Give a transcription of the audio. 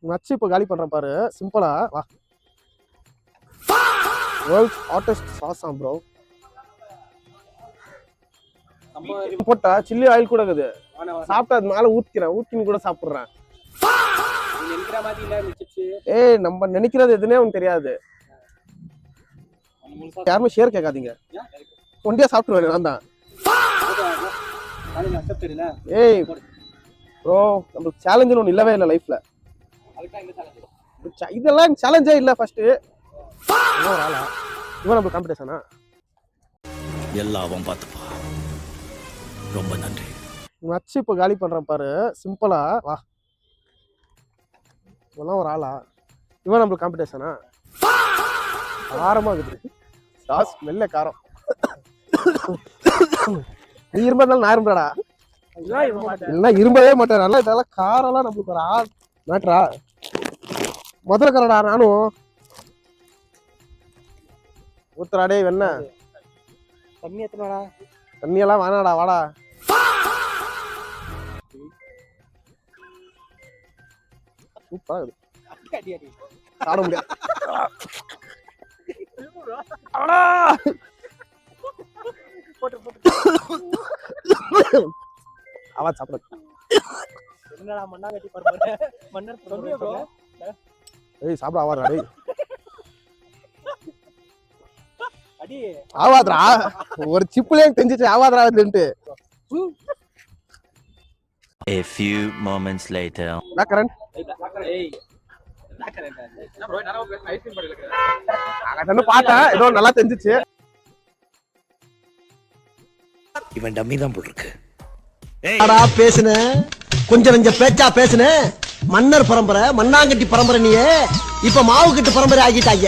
நச்சு இப்போ காலி பண்றேன் பாரு. சிம்பிளா வா. வேர்ல்ட்ஸ் ஹாட்டஸ்ட் சாஸாம் ப்ரோ. போட்டா சில்லி ஆயில் கூட இருக்குது. சாப்பிட்டா அது மேல ஊத்தின்னு கூட சாப்பிடுறேன். ஏய் நம்ம நினைக்கிறது எதுனே உனக்கு தெரியாது. யாருமே ஷேர் கேட்காதீங்க. ஒண்டியா சாப்பிட்டுருவேன் நான் தான். ஏய் ப்ரோ நம்மளுக்கு சேலஞ்சுன்னு ஒன்று இல்லவே இல்லை லைஃப்ல. இதெல்லாம் சேலஞ்சே இல்லை ஃபர்ஸ்ட். இவன் நம்ம காம்படிஷனா எல்லாம் அவன் பார்த்துப்பா. ரொம்ப நன்றி. நச்சு இப்போ காலி பண்றேன் பாரு. சிம்பிளா வா. இவெல்லாம் ஒரு ஆளா? இவன் நம்மளுக்கு காம்படிஷனா? காரமா இருக்குது சாஸ். மெல்ல காரம். நீ இரும்பதாலும் நான் இரும்படா. இல்ல இரும்பவே மாட்டேன். நல்லா இதெல்லாம் காரெல்லாம் நம்மளுக்கு ஒரு ஆள் மாட்டா. முதல்ல கரடா நானும் ஊத்துறாடே வெண்ண தண்ணி எத்தனாடா? தண்ணியெல்லாம் வேணாடா வாடா. சூப்பரா இருக்கு. சாட முடியாது. அவன் சாப்பிட என்னடா மண்ணாங்கட்டி பரம்பரை மன்னர் பரம்பரை. ஏய் சாப்பிட ஆவாதா டேய். அடி ஆவாதடா. ஒரு சிப்புலயே தெரிஞ்சிச்சு ஆவாதடா வந்துட்டு. A few moments later. நான் கரண். ஏய் நான் கரெக்ட். என்ன ப்ரோ நான் ஐஸ்கிரீம் பண்ணல இருக்கேன். அத பார்த்தேன் ஏதோ நல்லா தெரிஞ்சிச்சு. இவன் டம்மி தான் போட்டுருக்கு. அடா பேசுன கொஞ்சம் பேச்சா பேசுன. மன்னர் பரம்பரை மண்ணாங்கட்டி பரம்பரை நீயே இப்ப மாவு கட்டு பரம்பரை ஆகிட்டாங்க.